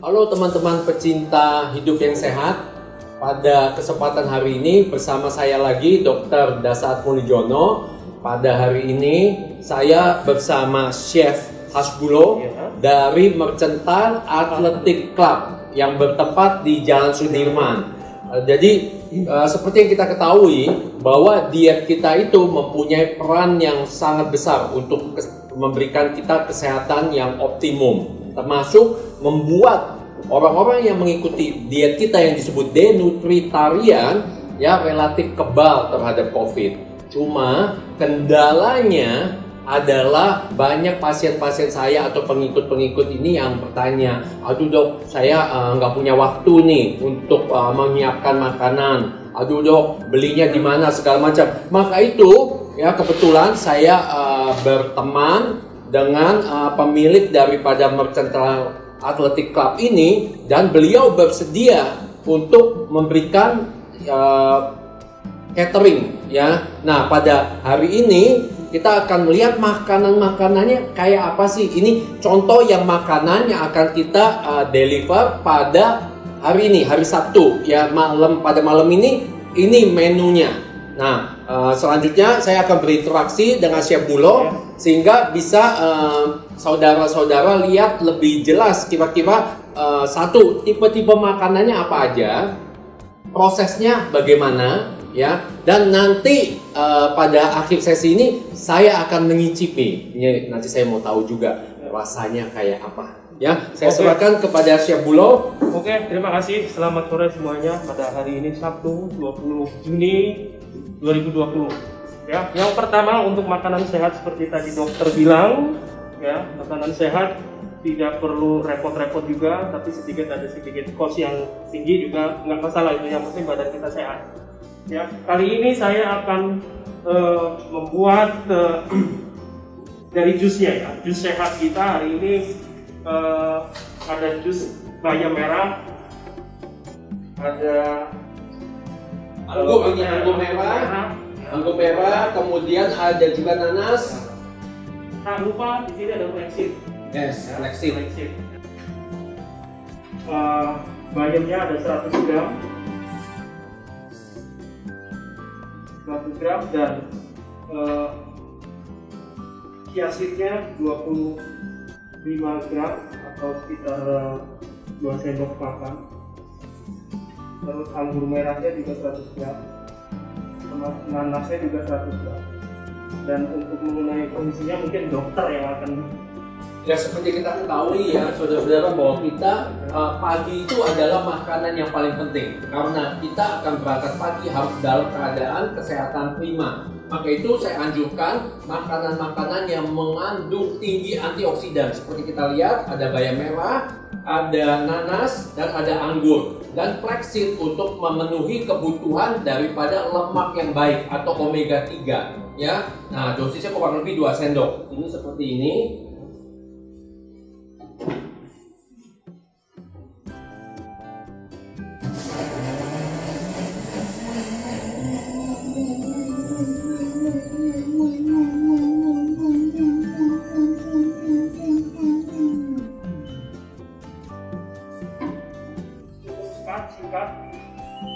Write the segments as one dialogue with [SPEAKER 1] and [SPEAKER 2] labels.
[SPEAKER 1] Halo teman-teman pecinta hidup yang sehat. Pada kesempatan hari ini bersama saya lagi Dr. Dasaat Mulijono. Pada hari ini saya bersama Chef Hasbulo dari Mercantile Athletic Club yang bertempat di Jalan Sudirman. Seperti yang kita ketahui bahwa diet kita itu mempunyai peran yang sangat besar untuk memberikan kita kesehatan yang optimum, termasuk membuat orang-orang yang mengikuti diet kita yang disebut denutritarian ya relatif kebal terhadap COVID. Cuma kendalanya adalah banyak pasien-pasien saya atau pengikut-pengikut ini yang bertanya, aduh dok, saya nggak punya waktu nih untuk menyiapkan makanan. Aduh dok, belinya di mana segala macam. Maka itu ya kebetulan saya berteman dengan pemilik daripada Mercantile Athletic Club ini, dan beliau bersedia untuk memberikan catering ya. Nah, pada hari ini kita akan melihat makanan-makanannya kayak apa sih. Ini contoh yang makanan yang akan kita deliver pada hari ini, hari Sabtu ya, pada malam ini menunya. Nah, selanjutnya saya akan berinteraksi dengan Chef Bulo sehingga bisa saudara-saudara lihat lebih jelas kira-kira satu tipe-tipe makanannya apa aja, prosesnya bagaimana ya, dan nanti pada akhir sesi ini saya akan mengicipi. Ini nanti saya mau tahu juga rasanya kayak apa. Ya, saya serahkan kepada Chef Bulo.
[SPEAKER 2] Oke, terima kasih. Selamat sore semuanya pada hari ini Sabtu 20 Juni 2020. Ya, yang pertama untuk makanan sehat seperti tadi dokter bilang, ya, makanan sehat tidak perlu repot-repot juga, tapi ada sedikit cost yang tinggi juga nggak masalah, itu yang penting badan kita sehat. Ya, kali ini saya akan membuat dari jusnya ya, jus sehat kita hari ini ada jus bayam merah, ada
[SPEAKER 1] anggur merah, kemudian ada juga nanas.
[SPEAKER 2] Tak lupa di sini ada flaxseed.
[SPEAKER 1] Yes, flaxseed.
[SPEAKER 2] Bayamnya ada 100 gram. 100 gram dan chia seednya 25 gram atau sekitar 2 sendok makan. Terus anggur merahnya juga 100 gram, nanasnya juga 100 gram. Dan untuk mengenai kondisinya mungkin dokter yang akan.
[SPEAKER 1] Ya, seperti kita ketahui ya saudara-saudara bahwa kita pagi itu adalah makanan yang paling penting, karena kita akan berangkat pagi harus dalam keadaan kesehatan prima. Maka itu saya anjurkan makanan-makanan yang mengandung tinggi antioksidan. Seperti kita lihat ada bayam merah, ada nanas, dan ada anggur, dan flaxseed untuk memenuhi kebutuhan daripada lemak yang baik atau omega 3 ya. Nah, dosisnya kurang lebih 2 sendok. Ini seperti ini.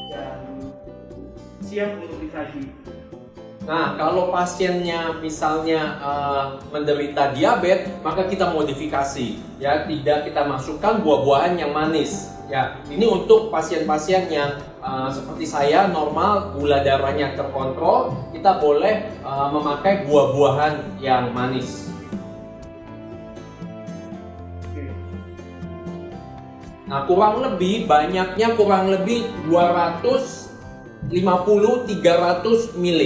[SPEAKER 2] Dan siap untuk disaji.
[SPEAKER 1] Nah, kalau pasiennya misalnya menderita diabetes, maka kita modifikasi ya, tidak kita masukkan buah-buahan yang manis ya. Ini untuk pasien-pasien yang seperti saya normal, gula darahnya terkontrol, kita boleh memakai buah-buahan yang manis. Nah, kurang lebih banyaknya kurang lebih 250-300 ml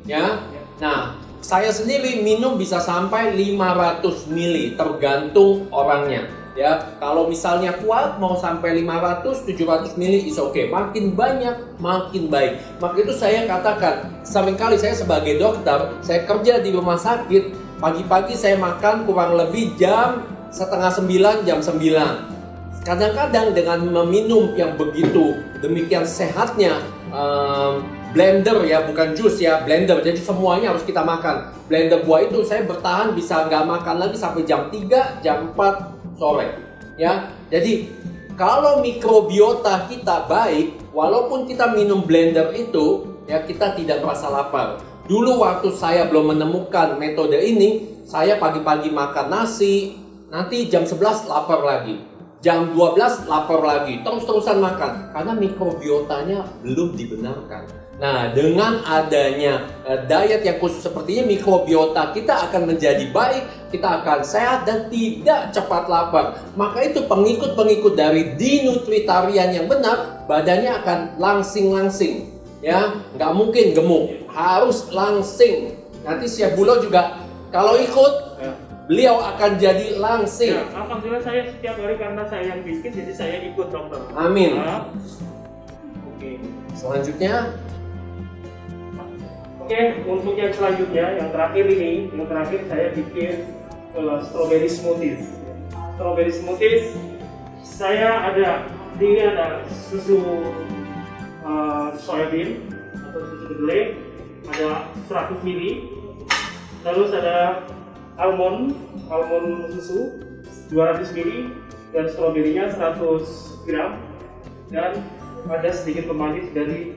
[SPEAKER 1] ya. Nah, saya sendiri minum bisa sampai 500 ml tergantung orangnya ya. Kalau misalnya kuat mau sampai 500-700 ml is oke. Makin banyak makin baik. Maka itu saya katakan, seringkali saya sebagai dokter, saya kerja di rumah sakit, pagi-pagi saya makan kurang lebih jam 8:30, jam 9. Kadang-kadang dengan meminum yang begitu demikian sehatnya, blender ya, bukan jus ya, blender. Jadi semuanya harus kita makan. Blender buah itu saya bertahan bisa nggak makan lagi sampai jam 3, jam 4 sore. ya. Jadi kalau mikrobiota kita baik, walaupun kita minum blender itu, ya kita tidak merasa lapar. Dulu waktu saya belum menemukan metode ini, saya pagi-pagi makan nasi, nanti jam 11 lapar lagi, jam 12 lapar lagi, terus-terusan makan, karena mikrobiotanya belum dibenarkan. Nah, dengan adanya diet yang khusus seperti ini, mikrobiota kita akan menjadi baik, kita akan sehat dan tidak cepat lapar. Maka itu pengikut-pengikut dari dinutritarian yang benar, badannya akan langsing-langsing, ya, nggak mungkin gemuk, harus langsing. Nanti Chef Bulo juga kalau ikut, beliau akan jadi langsing.
[SPEAKER 2] Ya, alhamdulillah saya setiap hari karena saya yang bikin, jadi saya ikut dokter.
[SPEAKER 1] Amin.
[SPEAKER 2] Nah, oke.
[SPEAKER 1] Selanjutnya.
[SPEAKER 2] Oke, untuk yang selanjutnya, yang terakhir saya bikin strawberry smoothies. Strawberry smoothies, saya di ini ada susu soybean atau susu kedelai, ada 100 ml, terus ada almond susu 200 ml, dan stroberinya 100 gram, dan ada sedikit pemanis dari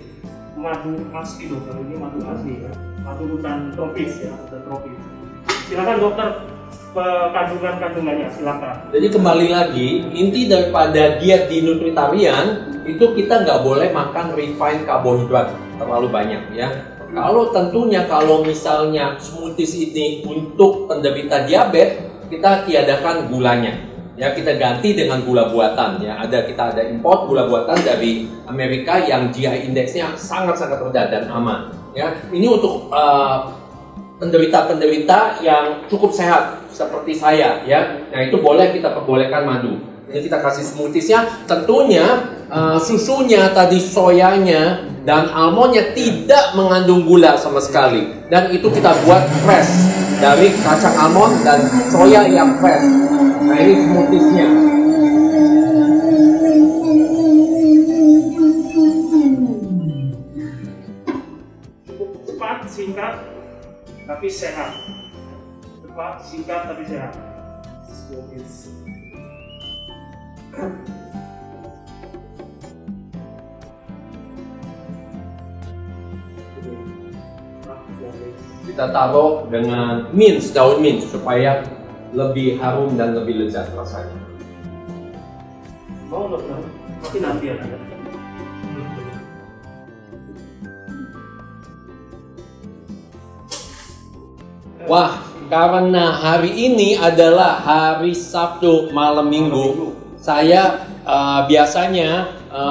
[SPEAKER 2] madu asli dokter. Ini madu asli ya, madu hutan tropis ya, hutan tropis. Silakan dokter, kandungannya silakan.
[SPEAKER 1] Jadi kembali lagi, inti daripada diet di nutritarian itu kita nggak boleh makan refined karbohidrat terlalu banyak ya. Kalau misalnya smoothies ini untuk penderita diabetes, kita tiadakan gulanya. Ya, kita ganti dengan gula buatan ya. Kita ada import gula buatan dari Amerika yang GI indeksnya sangat-sangat rendah dan aman. Ya, ini untuk penderita-penderita yang cukup sehat seperti saya ya. Nah, itu kita perbolehkan madu. Ini kita kasih smoothiesnya, tentunya susunya tadi, soyanya dan almondnya tidak mengandung gula sama sekali. Dan itu kita buat fresh dari kacang almond dan soya yang fresh. Nah, ini smoothiesnya.
[SPEAKER 2] Cukup cepat, singkat, tapi sehat. Cepat, singkat, tapi sehat. Smoothies.
[SPEAKER 1] Kita taruh dengan daun mint supaya lebih harum dan lebih lezat rasanya.
[SPEAKER 2] Mau dokter? Tapi nanti ya.
[SPEAKER 1] Wah, karena hari ini adalah hari Sabtu malam Minggu, saya biasanya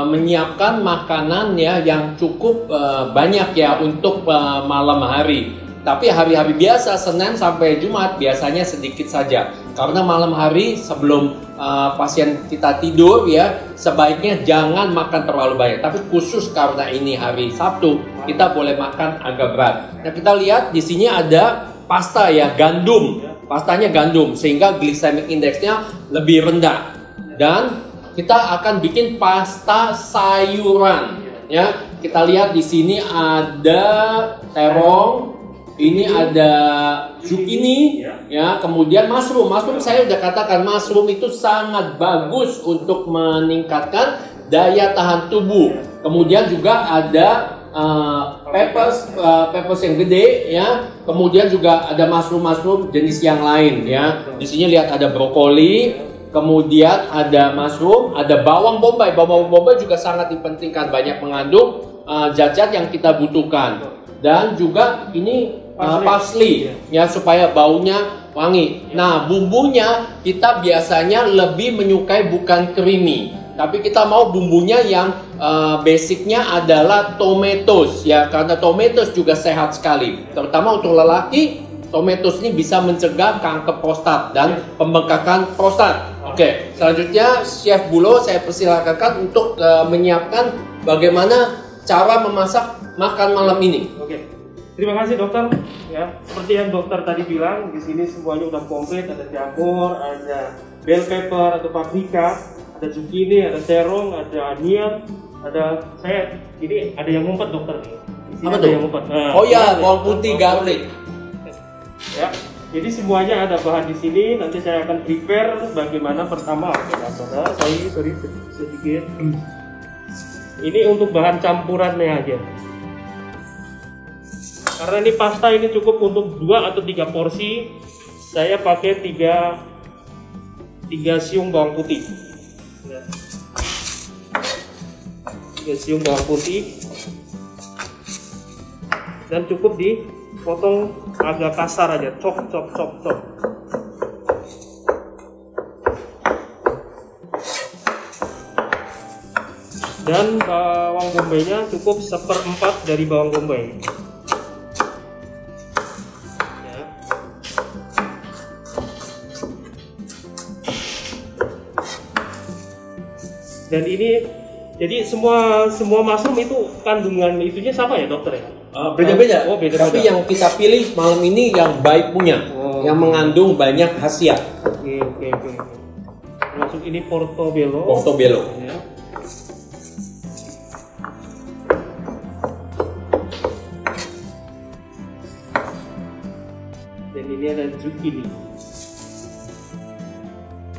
[SPEAKER 1] menyiapkan makanan ya yang cukup banyak ya untuk malam hari. Tapi hari-hari biasa, Senin sampai Jumat, biasanya sedikit saja. Karena malam hari sebelum pasien kita tidur ya, sebaiknya jangan makan terlalu banyak. Tapi khusus karena ini hari Sabtu, kita boleh makan agak berat. Nah, kita lihat di sini ada pasta ya, gandum. Pastanya gandum, sehingga glycemic indexnya lebih rendah. Dan kita akan bikin pasta sayuran ya. Kita lihat di sini ada terong. Ini ada zucchini ya, kemudian mushroom. Mushroom saya udah katakan, mushroom itu sangat bagus untuk meningkatkan daya tahan tubuh. Kemudian juga ada peppers yang gede ya. Kemudian juga ada mushroom jenis yang lain ya. Di sini lihat ada brokoli, kemudian ada mushroom, ada bawang bombay. Bawang bombay juga sangat dipentingkan, banyak mengandung zat-zat yang kita butuhkan. Dan juga ini parsley ya, supaya baunya wangi. Nah, bumbunya kita biasanya lebih menyukai bukan creamy, tapi kita mau bumbunya yang basicnya adalah tomatoes ya, karena tomatoes juga sehat sekali, terutama untuk lelaki. Tomatoes ini bisa mencegah kanker prostat dan pembengkakan prostat. Oke, selanjutnya Chef Bulo saya persilakan untuk menyiapkan bagaimana cara memasak makan malam ini.
[SPEAKER 2] Oke. Terima kasih dokter. Ya, seperti yang dokter tadi bilang, di sini semuanya udah komplit. Ada jamur, ada bell pepper atau paprika, ada zucchini, ada terong, ada onion, ada ini ada yang ngumpet dokter nih. Di sini ada yang ngumpet.
[SPEAKER 1] Oh ya, bawang putih, garlic.
[SPEAKER 2] Ya, Jadi semuanya ada bahan di sini. Nanti saya akan prepare bagaimana pertama. Saya sedikit. Ini untuk bahan campurannya aja. Karena ini pasta ini cukup untuk 2 atau 3 porsi. Saya pakai 3 siung bawang putih. 3 siung bawang putih. Dan cukup dipotong agak kasar aja, chop. Dan bawang bombaynya cukup 1/4 dari bawang bombay. Ya. Dan ini jadi semua mushroom itu kandungan itunya sama ya dokter ya?
[SPEAKER 1] Beda-beda.
[SPEAKER 2] Oh, beda-beda.
[SPEAKER 1] Tapi yang kita pilih malam ini yang baik punya, yang mengandung banyak khasiat.
[SPEAKER 2] Oke. Masuk ini portobello. Ya. Dan ini ada zucchini.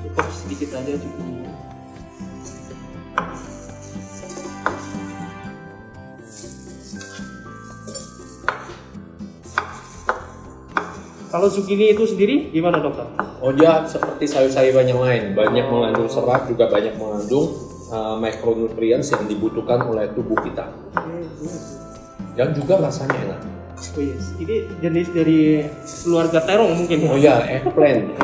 [SPEAKER 2] Cukup sedikit aja zucchini. Kalau zucchini itu sendiri gimana dokter?
[SPEAKER 1] Oh, dia seperti sayur-sayuran yang lain, banyak mengandung serat, juga banyak mengandung micronutrients yang dibutuhkan oleh tubuh kita. Dan juga rasanya enak.
[SPEAKER 2] Oh yes, ini jenis dari keluarga terong mungkin ya?
[SPEAKER 1] Oh ya, eggplant.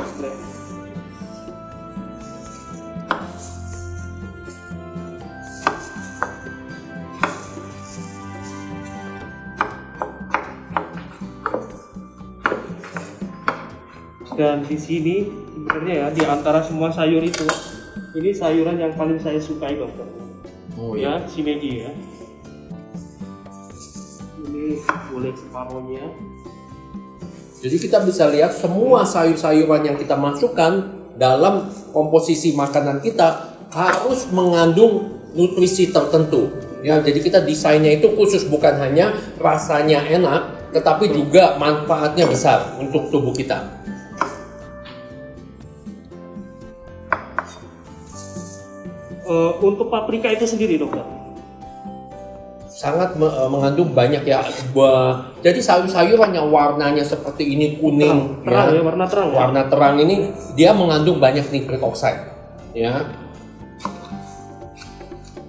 [SPEAKER 2] Dan di sini sebenarnya ya, di antara semua sayur itu, ini sayuran yang paling saya sukai dokter.
[SPEAKER 1] Oh
[SPEAKER 2] ya, shimeji ya. Ini boleh separuhnya.
[SPEAKER 1] Jadi kita bisa lihat semua sayur-sayuran yang kita masukkan dalam komposisi makanan kita harus mengandung nutrisi tertentu. Ya, jadi kita desainnya itu khusus, bukan hanya rasanya enak, tetapi juga manfaatnya besar untuk tubuh kita.
[SPEAKER 2] Untuk paprika itu sendiri dokter?
[SPEAKER 1] Sangat mengandung banyak ya. Jadi sayur-sayuran yang warnanya seperti ini kuning,
[SPEAKER 2] terang,
[SPEAKER 1] ya,
[SPEAKER 2] warna terang.
[SPEAKER 1] Warna terang ini dia mengandung banyak nitric oxide, ya.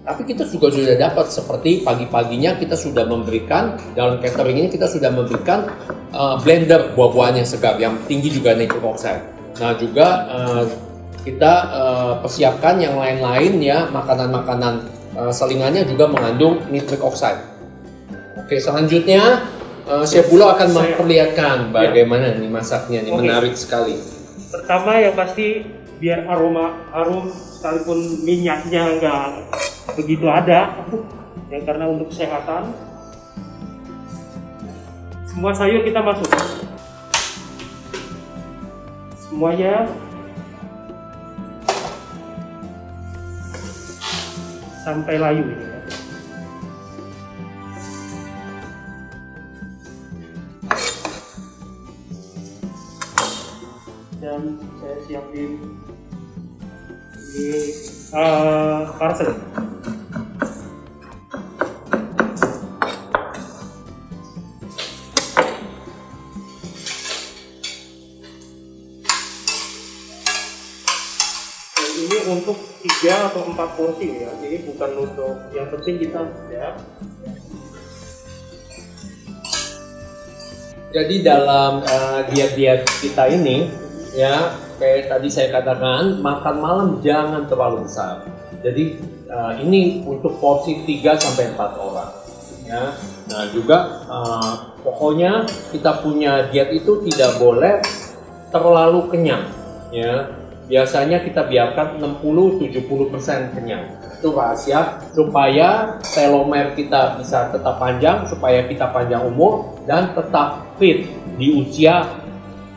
[SPEAKER 1] Tapi kita juga sudah dapat seperti pagi-paginya kita sudah memberikan dalam catering ini kita sudah memberikan blender buah-buahan yang segar yang tinggi juga nitric oxide. Nah juga kita persiapkan yang lain-lain ya, makanan-makanan selingannya juga mengandung nitric oxide. Oke, selanjutnya Chef Bulo akan memperlihatkan bagaimana nih masaknya, nih menarik sekali.
[SPEAKER 2] Pertama yang pasti biar harum sekalipun minyaknya nggak begitu ada, ya karena untuk kesehatan. Semua sayur kita masuk, semuanya. Sampai layu ini ya. Dan saya siapin ini parsley. Ini untuk 3 atau 4 porsi ya, jadi bukan untuk yang penting kita ya.
[SPEAKER 1] Jadi dalam diet-diet kita ini ya, kayak tadi saya katakan, makan malam jangan terlalu besar. Jadi ini untuk porsi 3 sampai 4 orang ya. Nah juga pokoknya kita punya diet itu tidak boleh terlalu kenyang ya. Biasanya kita biarkan 60-70% kenyang. Itu rahasia supaya telomer kita bisa tetap panjang, supaya kita panjang umur dan tetap fit di usia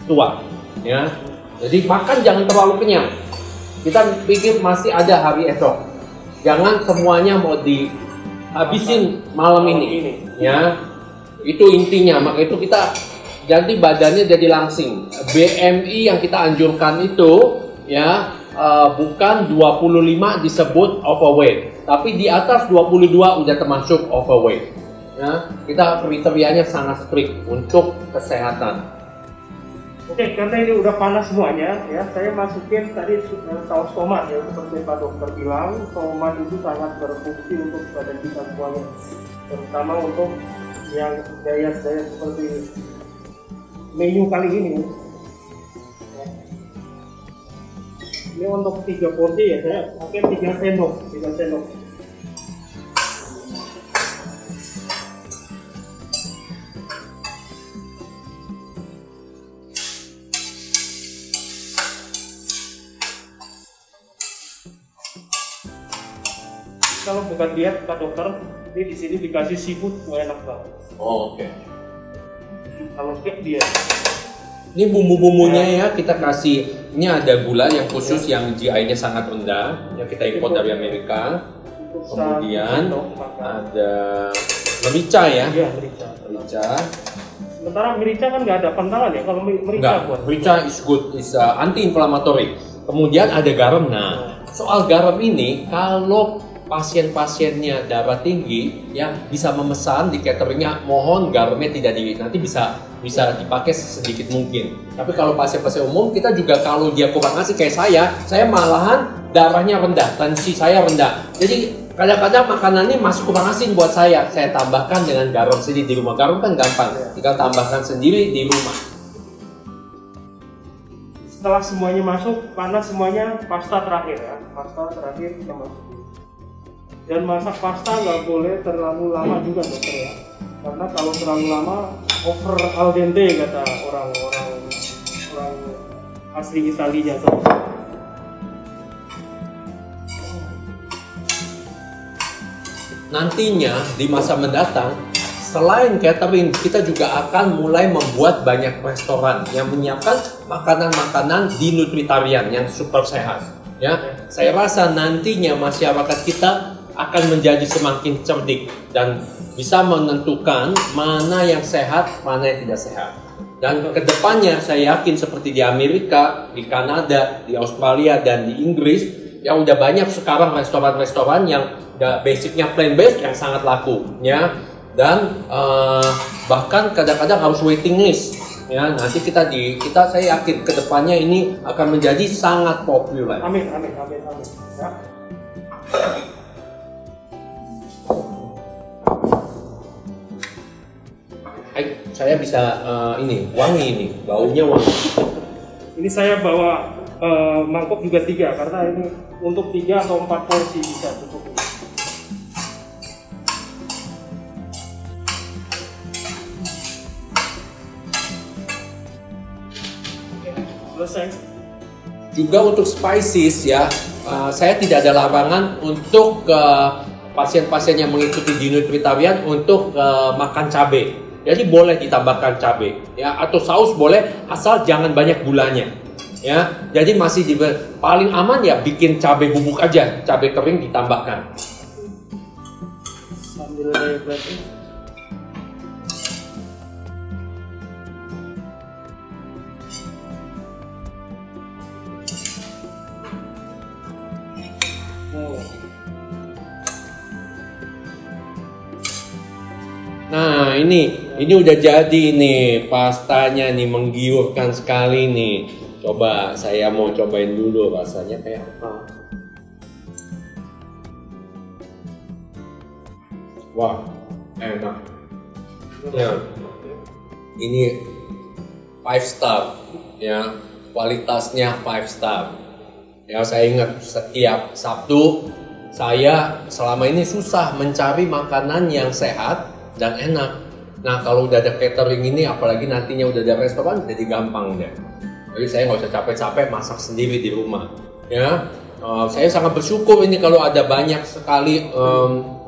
[SPEAKER 1] tua. Ya, jadi makan jangan terlalu kenyang. Kita pikir masih ada hari esok. Jangan semuanya mau dihabisin malam ini. Ya, itu intinya. Maka itu kita Jadi badannya jadi langsing. BMI yang kita anjurkan itu ya bukan 25 disebut overweight, tapi di atas 22 udah termasuk overweight. Ya, kita kriterianya sangat strict untuk kesehatan.
[SPEAKER 2] Oke, karena ini udah panas semuanya, ya saya masukin tadi saus tomat ya, seperti Pak Dokter bilang, tomat itu sangat berfungsi untuk badan kita semuanya, terutama untuk yang diet seperti menu kali ini. Ini untuk 3 porsi ya, saya pakai 3 sendok. Kalau bukan diet Pak Dokter, ini di sini dikasih seafood, enak banget.
[SPEAKER 1] Oh, oke.
[SPEAKER 2] Kalau diet.
[SPEAKER 1] Ini bumbu-bumbunya ya, kita kasih, ini ada gula yang khusus yang GI-nya sangat rendah, yang kita impor dari Amerika. Kemudian ada merica ya.
[SPEAKER 2] Iya, merica. Sementara merica kan nggak ada pantangan ya, kalau merica buat.
[SPEAKER 1] Merica is good, is anti-inflammatory. Kemudian ada garam. Nah, soal garam ini, kalau pasien-pasiennya darah tinggi ya bisa memesan di cateringnya, mohon garamnya tidak nanti bisa dipakai sedikit mungkin. Tapi kalau pasien-pasien umum, kita juga kalau dia kurang ngasih kayak saya malahan darahnya rendah, tensi saya rendah. Jadi kadang-kadang makanannya masih kurang asin buat saya tambahkan dengan garam sendiri di rumah. Garam kan gampang, tinggal tambahkan sendiri di rumah.
[SPEAKER 2] Setelah semuanya masuk, panas semuanya, pasta terakhir ya. Pasta terakhir kita masukin. Dan masak pasta nggak boleh terlalu lama juga dokter ya, karena kalau terlalu lama over al dente kata orang asli Italia tuh.
[SPEAKER 1] Nantinya di masa mendatang, selain catering, kita juga akan mulai membuat banyak restoran yang menyiapkan makanan-makanan di nutritarian yang super sehat. Ya, saya rasa nantinya masyarakat kita akan menjadi semakin cerdik dan bisa menentukan mana yang sehat, mana yang tidak sehat. Dan kedepannya saya yakin seperti di Amerika, di Kanada, di Australia, dan di Inggris, ya udah banyak sekarang restoran-restoran yang basicnya plant-based yang sangat laku, ya. Dan bahkan kadang-kadang harus waiting list, ya. Nanti saya yakin kedepannya ini akan menjadi sangat populer.
[SPEAKER 2] Amin. Ya.
[SPEAKER 1] Saya bisa wangi ini, baunya wangi.
[SPEAKER 2] Ini saya bawa mangkok juga 3 karena ini untuk 3 atau 4 porsi bisa cukup. Oke, selesai. Juga
[SPEAKER 1] untuk spices ya, saya tidak ada larangan untuk pasien-pasien yang mengikuti di nutritarian untuk makan cabai. Jadi boleh ditambahkan cabai, ya, atau saus boleh, asal jangan banyak gulanya, ya. Jadi masih paling aman ya bikin cabai bubuk aja, cabai kering ditambahkan.
[SPEAKER 2] Sambil berarti.
[SPEAKER 1] Nah ini udah jadi nih pastanya nih, menggiurkan sekali nih. Coba saya mau cobain dulu rasanya kayak apa. Wah, enak. Ya, ini 5 star ya, kualitasnya 5 star. Ya, saya ingat setiap Sabtu saya selama ini susah mencari makanan yang sehat dan enak. Nah, kalau udah ada catering ini, apalagi nantinya udah ada restoran, jadi gampang deh. Jadi saya nggak usah capek-capek masak sendiri di rumah. Ya, saya sangat bersyukur ini kalau ada banyak sekali,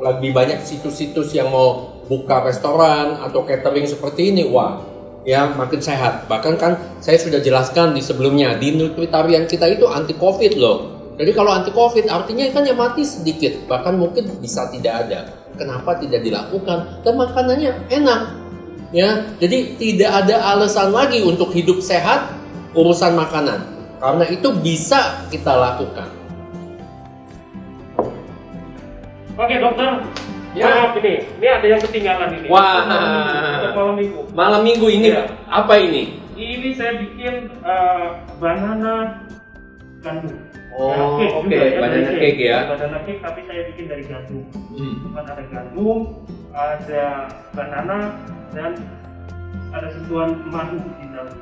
[SPEAKER 1] lebih banyak situs-situs yang mau buka restoran atau catering seperti ini. Wah, ya makin sehat. Bahkan kan saya sudah jelaskan di sebelumnya, di nutritarian kita itu anti COVID loh. Jadi kalau anti COVID artinya kan yang mati sedikit, bahkan mungkin bisa tidak ada. Kenapa tidak dilakukan? Dan makanannya enak. Ya, jadi tidak ada alasan lagi untuk hidup sehat urusan makanan. Karena itu bisa kita lakukan.
[SPEAKER 2] Oke dokter,
[SPEAKER 1] Ya.
[SPEAKER 2] maaf ini ada yang ketinggalan ini.
[SPEAKER 1] Wah,
[SPEAKER 2] Untuk malam minggu.
[SPEAKER 1] malam minggu ini
[SPEAKER 2] Ya.
[SPEAKER 1] apa ini?
[SPEAKER 2] Ini saya bikin banana gandum.
[SPEAKER 1] Oh,
[SPEAKER 2] cake
[SPEAKER 1] oke,
[SPEAKER 2] juga ya,
[SPEAKER 1] banana
[SPEAKER 2] dari
[SPEAKER 1] cake ya.
[SPEAKER 2] Banana cake tapi saya bikin dari gandum.
[SPEAKER 1] Hmm.
[SPEAKER 2] Ada gandum, ada banana, dan ada sentuhan madu di dalam.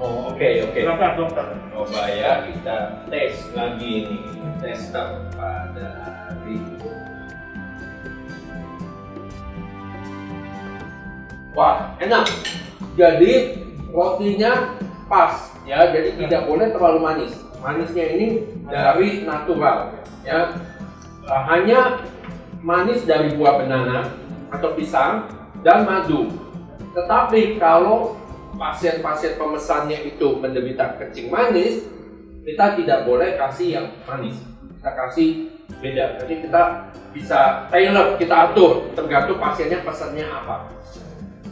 [SPEAKER 1] Oh, oke.
[SPEAKER 2] Silakan dokter.
[SPEAKER 1] Coba ya kita tes lagi nih. Tes pada hari itu. Wah, enak. Jadi rotinya pas ya, jadi tidak boleh terlalu manis. Manisnya ini dari natural ya. Hanya manis dari buah banana atau pisang dan madu. Tetapi kalau pasien-pasien pemesannya itu menderita kencing manis, kita tidak boleh kasih yang manis. Kita kasih beda. Jadi kita bisa tailor, kita atur tergantung pasiennya pesannya apa.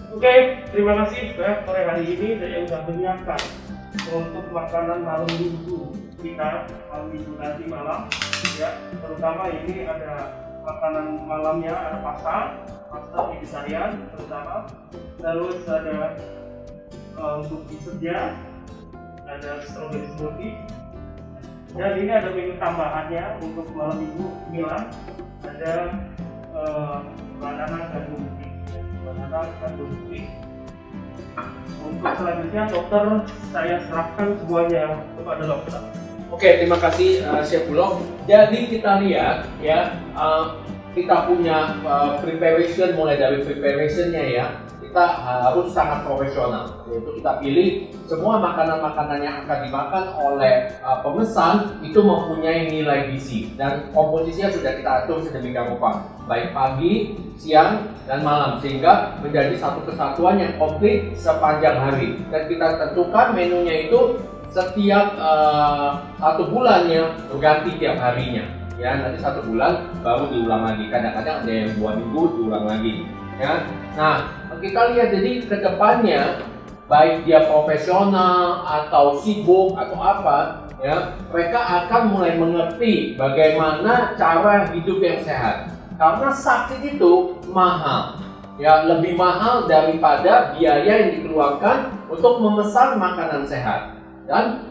[SPEAKER 2] Oke, terima kasih sore hari ini saya sudah menyiapkan untuk makanan malam minggu kita, malam minggu nanti malam ya. Terutama ini ada makanan malamnya, ada pasta vegetarian terutama, terus ada untuk dessertnya ada strawberry smoothie, dan ini ada menu tambahannya untuk malam minggu Milan, ada banana gandum. Untuk selanjutnya dokter saya serahkan semuanya kepada dokter.
[SPEAKER 1] Oke, terima kasih Chef Bulog. Jadi kita lihat ya, kita punya preparation, mulai dari preparationnya ya, kita harus sangat profesional. Yaitu kita pilih semua makanan-makanan yang akan dimakan oleh pemesan itu mempunyai nilai gizi dan komposisinya sudah kita atur sedemikian rupa, baik pagi, siang, dan malam, sehingga menjadi satu kesatuan yang komplit sepanjang hari. Dan kita tentukan menunya itu setiap 1 bulannya berganti tiap harinya. Ya, nanti 1 bulan baru diulang lagi. Kadang-kadang ada yang 2 minggu diulang lagi. Ya, nah kita lihat jadi ke depannya, baik dia profesional atau sibuk atau apa, ya, mereka akan mulai mengerti bagaimana cara hidup yang sehat. Karena sakit itu mahal, ya, lebih mahal daripada biaya yang dikeluarkan untuk memesan makanan sehat. Dan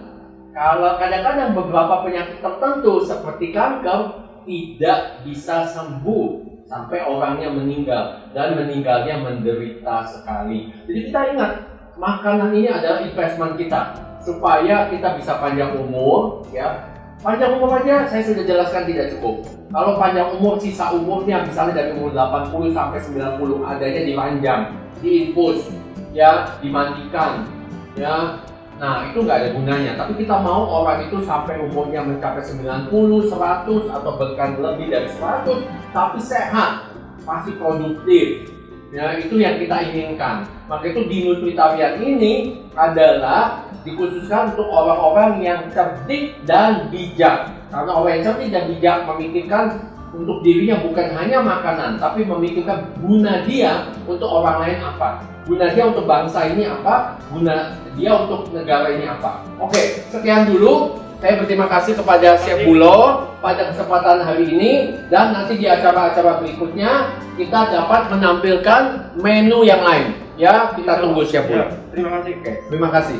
[SPEAKER 1] kalau kadang-kadang beberapa penyakit tertentu seperti kanker tidak bisa sembuh sampai orangnya meninggal, dan meninggalnya menderita sekali. Jadi kita ingat, makanan ini adalah investment kita supaya kita bisa panjang umur, ya. Panjang umur aja saya sudah jelaskan tidak cukup. Kalau panjang umur, sisa umurnya misalnya dari umur 80 sampai 90, adanya dipanjang, diinfus, ya, dimandikan, ya. Nah, itu nggak ada gunanya. Tapi kita mau orang itu sampai umurnya mencapai 90, 100, atau bahkan lebih dari 100, tapi sehat, masih produktif. Ya, itu yang kita inginkan. Maka itu di Nutritarian ini adalah dikhususkan untuk orang-orang yang cerdik dan bijak. Karena orang yang cerdik dan bijak memikirkan untuk dirinya bukan hanya makanan, tapi memikirkan guna dia untuk orang lain apa. Guna dia untuk bangsa ini apa, guna dia untuk negara ini apa. Oke, sekian dulu. Saya berterima kasih kepada Chef Bulog pada kesempatan hari ini, dan nanti di acara-acara berikutnya kita dapat menampilkan menu yang lain. Ya, kita tunggu Chef Bulog.
[SPEAKER 2] Terima kasih.
[SPEAKER 1] Oke, terima kasih.